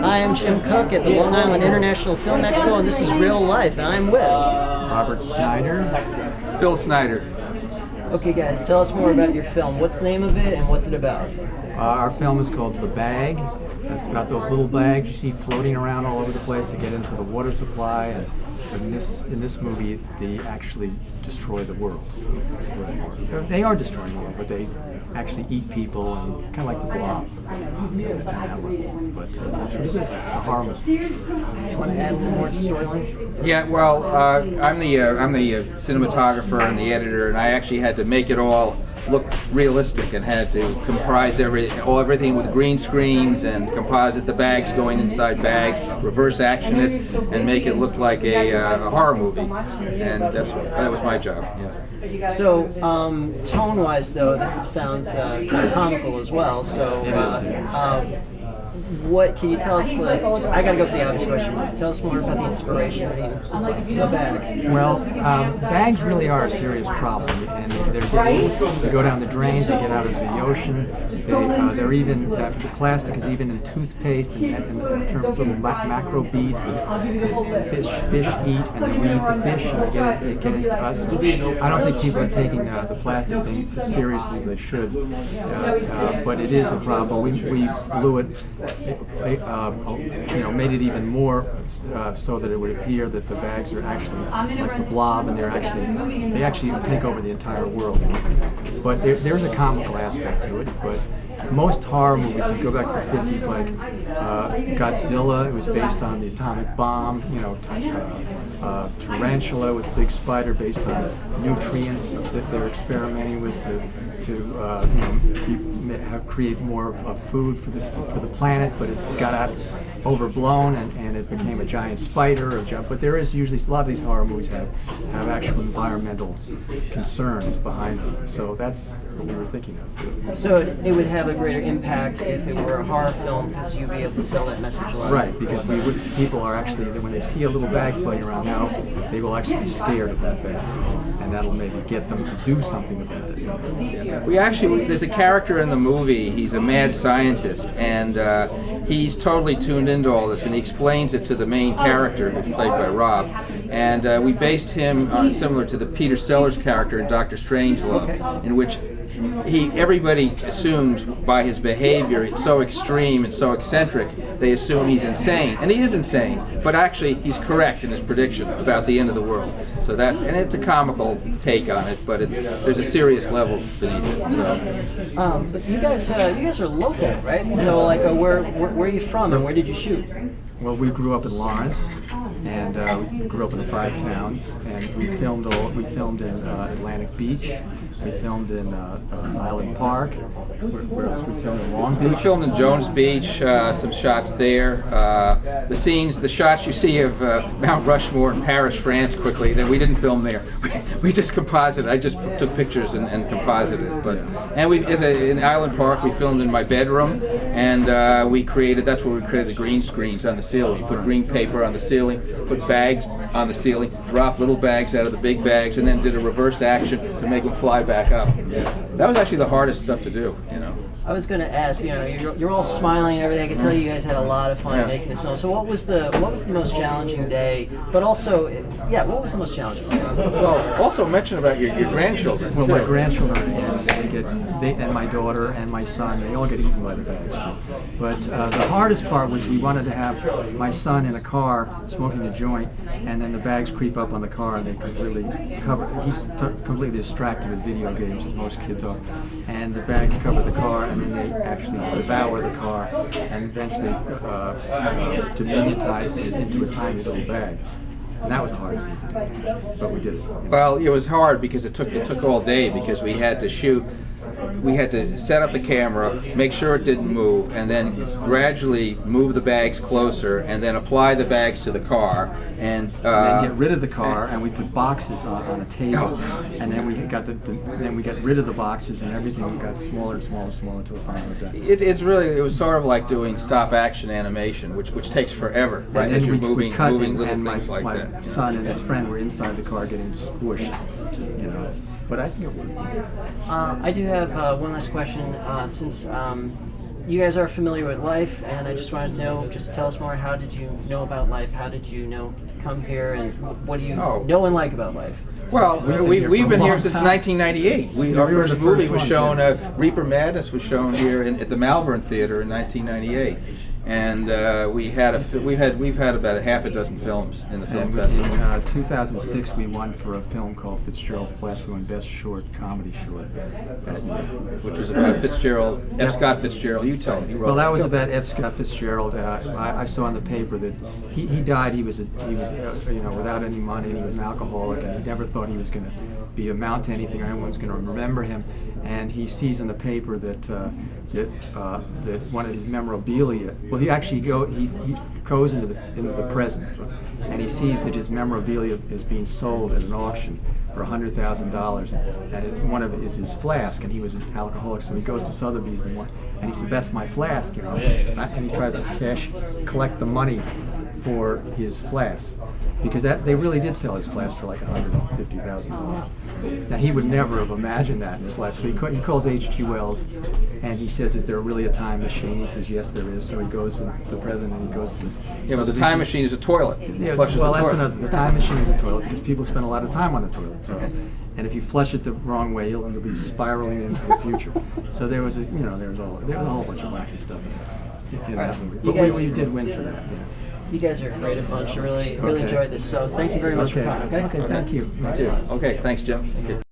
I am Jim Cook at the Long Island International Film Expo, and this is Real Life, and I'm with Robert Snyder. Phil Snyder. Okay, guys, tell us more about your film. What's the name of it, and what's it about? Our film is called The Bag. It's about those little bags you see floating around all over the place to get into the water supply. And in this movie, they actually destroy the world. They are destroying the world, but they actually eat people, and kind of like the Blob. But it's a horror movie. Do you want to add a little more to the storyline? Yeah, well, I'm the cinematographer and the editor, and I actually had to make it all look realistic and had to comprise everything with green screens and composite the bags going inside bags, reverse action it, and make it look like a horror movie. And that was my job. Yeah. So, tone-wise, though, this sounds kind of comical as well. So, what can you tell us? I gotta go for the obvious question. Tell us more about the inspiration of the bag. Well, bags really are a serious problem, and they go down the drains, they get out into the ocean. They're even the plastic is even in toothpaste and in terms of little macro beads that fish eat, and then we eat the fish, and they get into us. I don't think people are taking the plastic thing as seriously as they should, but it is a problem. We blew it. Made it even more so that it would appear that the bags are actually like the Blob, and they actually take over the entire world. But there's a comical aspect to it. But most horror movies, you go back to the 50s, like Godzilla, it was based on the atomic bomb. Tarantula was a big spider based on the nutrients that they're experimenting with to create more of food for the planet, but it got overblown and it became a giant spider. But there is usually a lot of these horror movies have actual environmental concerns behind them. So that's what we were thinking of. So it would have a greater impact if it were a horror film because you'd be able to sell that message a lot. Right, because people are actually, when they see a little bag floating around now, they will actually be scared of that bag, and that'll maybe get them to do something about it. There's a character in the movie. He's a mad scientist, and he's totally tuned into all this, and he explains it to the main character, who's played by Rob. And we based him similar to the Peter Sellers character in Dr. Strangelove, in which everybody assumes by his behavior, it's so extreme and so eccentric, they assume he's insane, and he is insane. But actually, he's correct in his prediction about the end of the world. So and it's a comical take on it, but there's a serious level beneath it. So. But you guys are local, right? So where are you from, and where did you shoot? Well, we grew up in Lawrence, and we grew up in the 5 towns, and we filmed in Atlantic Beach. We filmed in Island Park. Where else? We filmed in Long Beach. We filmed in Jones Beach, some shots there. The shots you see of Mount Rushmore in Paris, France, quickly, that we didn't film there. We just composited. I just took pictures and composited it. In Island Park, we filmed in my bedroom, and that's where we created the green screens on the ceiling. You put green paper on the ceiling, put bags on the ceiling, drop little bags out of the big bags, and then did a reverse action to make them fly back up. That was actually the hardest stuff to do. I was going to ask, you're all smiling and everything. I can tell you guys had a lot of fun making this film. So what was the most challenging day? But also, what was the most challenging day? Well, also mention about your grandchildren. Well, my grandchildren, and my daughter and my son, they all get eaten by the bags too. But the hardest part was we wanted to have my son in a car smoking a joint, and then the bags creep up on the car and they completely cover. He's completely distracted with video games, as most kids are, and the bags cover the car, and then they actually devour the car and eventually diminutize it into a tiny little bag. And that was the hardest thing to do, but we did it. Well, it was hard because it took all day, because we had to shoot. We had to set up the camera, make sure it didn't move, and then gradually move the bags closer, and then apply the bags to the car, and then get rid of the car, and we put boxes on a table, and then we got rid of the boxes, and everything got smaller and smaller and smaller until finally done. It was sort of like doing stop action animation, which takes forever. Right, and you're we moving little things my like that. My son and his friend were inside the car getting squished, But I think it worked. I do have one last question. Since you guys are familiar with LIIFE, and I just wanted to know, just tell us more. How did you know about LIIFE? How did you know to come here, and what do you know and like about LIIFE? Well, we've been here since 1998. Our we were first the movie first was ones, shown, yeah. Reaper Madness was shown here at the Malvern Theater in 1998, and we've had about a half a dozen films in the film And festival. in 2006, we won for a film called Fitzgerald Flash. We won Best Short Comedy Short that year. Which was about Fitzgerald, F. Scott Fitzgerald. You tell me. Well, that was about F. Scott Fitzgerald. I saw in the paper that he died. He was without any money, and he was an alcoholic, and he never thought he was going to amount to anything, or anyone was going to remember him. And he sees in the paper that one of his memorabilia. Well, he actually he goes into the present, and he sees that his memorabilia is being sold at an auction for $100,000, and one of it is his flask, and he was an alcoholic, so he goes to Sotheby's and he says, "That's my flask," and he tries to collect the money for his flask, because they really did sell his flask for like $150,000. Now, he would never have imagined that in his life, so he calls H.G. Wells, and he says, "Is there really a time machine?" He says, "Yes, there is." So he goes to the president, and he goes to Yeah, but the time machine is a toilet. yeah, Flushes well, the that's toilet. another. The time machine is a toilet because people spend a lot of time on the toilet. So, and if you flush it the wrong way, you'll be spiraling into the future. So there was a whole bunch of wacky stuff in that movie. But we did win for that. Yeah. You guys are a great bunch. I really enjoyed this. So thank you very much for coming. Okay. Okay. Thank you. Okay, thanks, Jim. Okay.